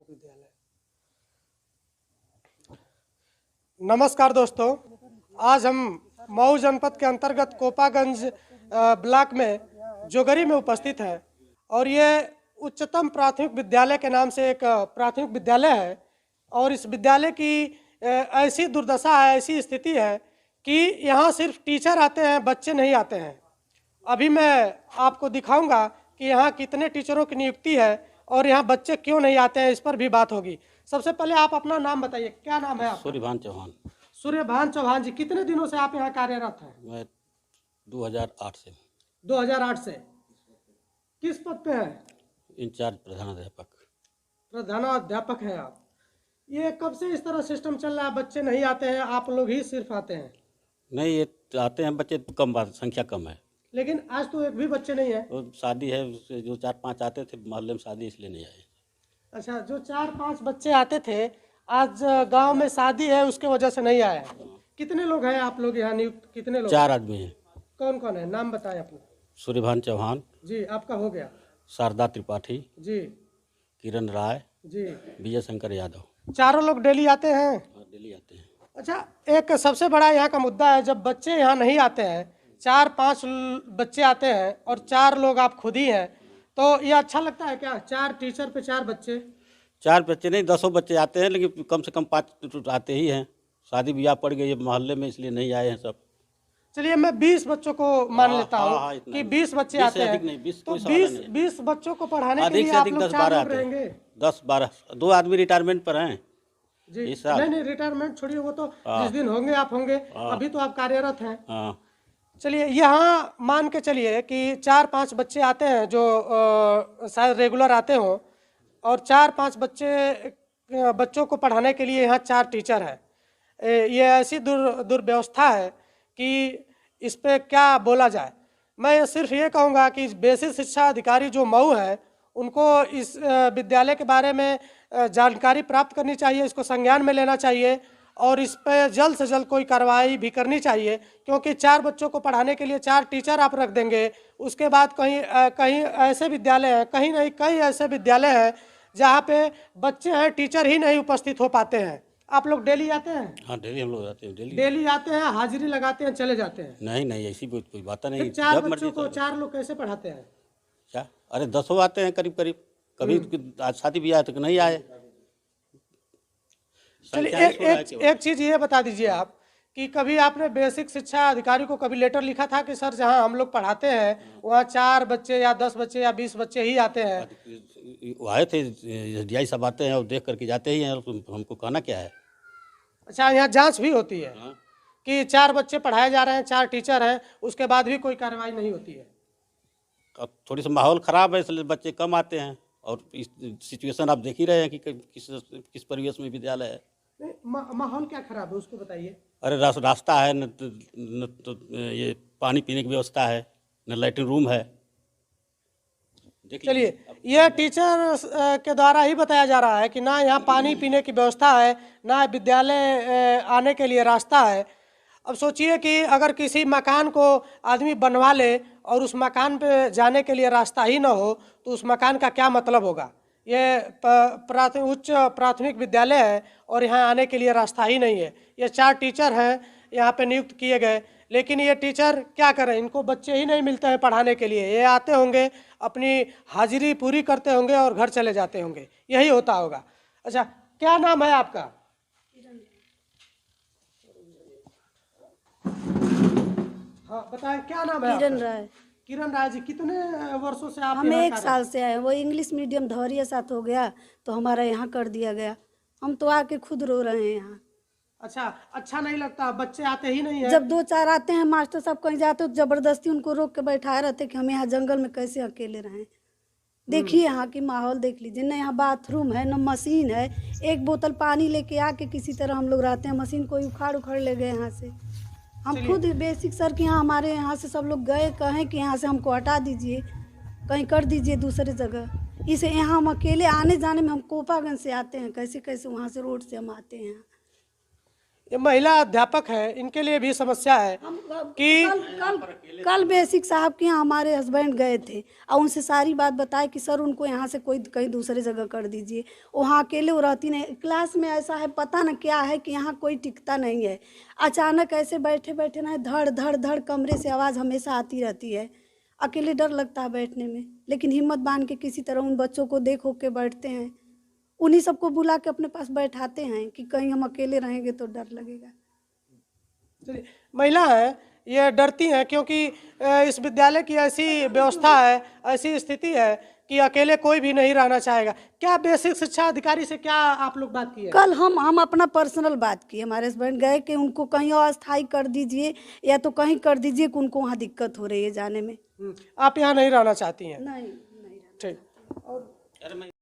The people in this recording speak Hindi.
विद्यालय। नमस्कार दोस्तों, आज हम मऊ जनपद के अंतर्गत कोपागंज ब्लॉक में जोगरी में उपस्थित हैं और ये उच्चतम प्राथमिक विद्यालय के नाम से एक प्राथमिक विद्यालय है। और इस विद्यालय की ऐसी दुर्दशा है, ऐसी स्थिति है कि यहाँ सिर्फ टीचर आते हैं, बच्चे नहीं आते हैं। अभी मैं आपको दिखाऊंगा कि यहाँ कितने टीचरों की नियुक्ति है और यहाँ बच्चे क्यों नहीं आते हैं, इस पर भी बात होगी। सबसे पहले आप अपना नाम बताइए, क्या नाम है आपका? सूर्यभान चौहान। सूर्यभान चौहान जी, कितने दिनों से आप यहाँ कार्यरत हैं? मैं 2008 से। 2008 से। किस पद पे हैं? इंचार्ज प्रधानाध्यापक। प्रधानाध्यापक हैं आप। ये कब से इस तरह सिस्टम चल रहा है, बच्चे नहीं आते हैं, आप लोग ही सिर्फ आते हैं? नहीं, ये आते हैं बच्चे, कम बात, संख्या कम है। लेकिन आज तो एक भी बच्चे नहीं है। तो शादी है, जो 4-5 आते थे मोहल्ले में शादी, इसलिए नहीं आए। अच्छा, जो 4-5 बच्चे आते थे, आज गांव में शादी है, उसके वजह से नहीं आए। कितने लोग हैं आप लोग यहाँ नियुक्त? कितने लोग? 4 आदमी हैं। कौन कौन है, नाम बताएं अपना। सूर्यभान चौहान जी, आपका हो गया। शारदा त्रिपाठी जी किरण राय जी। विजय शंकर यादव। चारों लोग डेली आते हैं? डेली आते हैं। अच्छा, एक सबसे बड़ा यहाँ का मुद्दा है, जब बच्चे यहाँ नहीं आते हैं, 4-5 बच्चे आते हैं और 4 लोग आप खुद ही हैं, तो ये अच्छा लगता है क्या? 4 टीचर पे 4 बच्चे? 4 बच्चे नहीं, 10 बच्चे आते हैं, लेकिन कम से कम 5 आते ही हैं। शादी ब्याह पड़ गई है मोहल्ले में, इसलिए नहीं आए हैं सब। चलिए, मैं 20 बच्चों को मान लेता हूँ कि 20 बच्चे आते हैं, तो 20 बच्चों को पढ़ाने के लिए आप लोग 4 लोग रहेंगे? 10-12, 2 आदमी रिटायरमेंट पर हैं जी। नहीं, रिटायरमेंट छोड़िए, वो तो जिस दिन होंगे आप होंगे, अभी तो आप कार्यरत हैं। चलिए, यहाँ मान के चलिए कि 4-5 बच्चे आते हैं जो शायद रेगुलर आते हों, और 4-5 बच्चों को पढ़ाने के लिए यहाँ 4 टीचर हैं। ये ऐसी दुर्व्यवस्था है कि इस पे क्या बोला जाए। मैं सिर्फ ये कहूँगा कि बेसिक शिक्षा अधिकारी जो मऊ है, उनको इस विद्यालय के बारे में जानकारी प्राप्त करनी चाहिए, इसको संज्ञान में लेना चाहिए और इस पर जल्द से जल्द कोई कार्रवाई भी करनी चाहिए। क्योंकि 4 बच्चों को पढ़ाने के लिए 4 टीचर आप रख देंगे, उसके बाद कहीं ऐसे विद्यालय हैं, कहीं नहीं कई ऐसे विद्यालय हैं जहाँ पे बच्चे हैं, टीचर ही नहीं उपस्थित हो पाते हैं। आप लोग डेली आते हैं? हाँ, डेली हम लोग आते हैं। डेली आते हैं, हाजिरी लगाते हैं, चले जाते हैं? नहीं, ऐसी कोई बात नहीं। 4 बच्चों को 4 लोग कैसे पढ़ाते हैं? क्या? अरे 10 आते हैं करीब, कभी आज शादी ब्याह तक नहीं आए। चलिए, एक चीज़ ये बता दीजिए आप कि कभी आपने बेसिक शिक्षा अधिकारी को कभी लेटर लिखा था कि सर, जहां हम लोग पढ़ाते हैं वहां 4 बच्चे या 10 बच्चे या 20 बच्चे ही आते हैं? आए थे, एसडीआई सब आते हैं और देख करके जाते ही हैं, हमको कहना क्या है। अच्छा, यहाँ जांच भी होती है? हाँ? कि 4 बच्चे पढ़ाए जा रहे हैं, 4 टीचर हैं, उसके बाद भी कोई कार्रवाई नहीं होती है? अब थोड़ी सा माहौल ख़राब है, इसलिए बच्चे कम आते हैं। और इस सिचुएशन आप देख ही रहे हैं कि किस परिवेश में विद्यालय है। माहौल क्या खराब है, उसको बताइए। अरे रास्ता है न तो ये पानी पीने की व्यवस्था है, न लैट्रिन रूम है। चलिए, यह टीचर के द्वारा ही बताया जा रहा है कि ना यहाँ पानी पीने की व्यवस्था है, ना विद्यालय आने के लिए रास्ता है। अब सोचिए कि अगर किसी मकान को आदमी बनवा ले और उस मकान पे जाने के लिए रास्ता ही ना हो, तो उस मकान का क्या मतलब होगा। ये उच्च प्राथमिक विद्यालय है और यहाँ आने के लिए रास्ता ही नहीं है। ये 4 टीचर हैं यहाँ पे नियुक्त किए गए, लेकिन ये टीचर क्या करें, इनको बच्चे ही नहीं मिलते हैं पढ़ाने के लिए। ये आते होंगे, अपनी हाजिरी पूरी करते होंगे और घर चले जाते होंगे, यही होता होगा। अच्छा, क्या नाम है आपका? हाँ बताएं, क्या नाम है? किरण राय। किरण राय जी, कितने वर्षों से आप? हम 1 साल से आए। वो इंग्लिश मीडियम धौरिया साथ हो गया तो हमारा यहाँ कर दिया गया। हम तो आके खुद रो रहे हैं यहाँ। अच्छा नहीं लगता? बच्चे आते ही नहीं है? जब 2-4 आते हैं, मास्टर साहब कहीं जाते तो जबरदस्ती उनको रोक के बैठाए रहते कि हम यहाँ जंगल में कैसे अकेले रहें। देखिए यहाँ की माहौल देख लीजिए, न यहाँ बाथरूम है, न मशीन है। 1 बोतल पानी लेके आके किसी तरह हम लोग रहते हैं। मशीन कोई उखाड़ ले गए यहाँ से। हम खुद बेसिक सर के यहाँ, हमारे यहाँ से सब लोग गए, कहें कि यहाँ से हमको हटा दीजिए, कहीं कर दीजिए दूसरी जगह। इसे यहाँ हम अकेले आने जाने में, हम कोपागंज से आते हैं, कैसे वहाँ से रोड से हम आते हैं। ये महिला अध्यापक है, इनके लिए भी समस्या है कि कल बेसिक साहब के यहाँ हमारे हस्बैंड गए थे और उनसे सारी बात बताए कि सर उनको यहाँ से कोई कहीं दूसरे जगह कर दीजिए। वहाँ अकेले वो रहती नहीं, क्लास में ऐसा है पता न क्या है कि यहाँ कोई टिकता नहीं है। अचानक ऐसे बैठे बैठे ना धड़ धड़ धड़ कमरे से आवाज़ हमेशा आती रहती है। अकेले डर लगता है बैठने में, लेकिन हिम्मत बांध के किसी तरह उन बच्चों को देख के बैठते हैं। उन्हीं सबको बुला के अपने पास बैठाते हैं कि कहीं हम अकेले रहेंगे तो डर लगेगा। चलिए, महिला है ये डरती हैं क्योंकि इस विद्यालय की ऐसी व्यवस्था है, ऐसी स्थिति है कि अकेले कोई भी नहीं रहना चाहेगा। क्या बेसिक शिक्षा अधिकारी से क्या आप लोग बात की है? कल हम अपना पर्सनल बात किए, हमारे हस्बैंड गए कि उनको कहीं और अस्थायी कर दीजिए या तो कहीं कर दीजिए कि उनको वहाँ दिक्कत हो रही है जाने में। आप यहाँ नहीं रहना चाहती हैं? नहीं ठीक।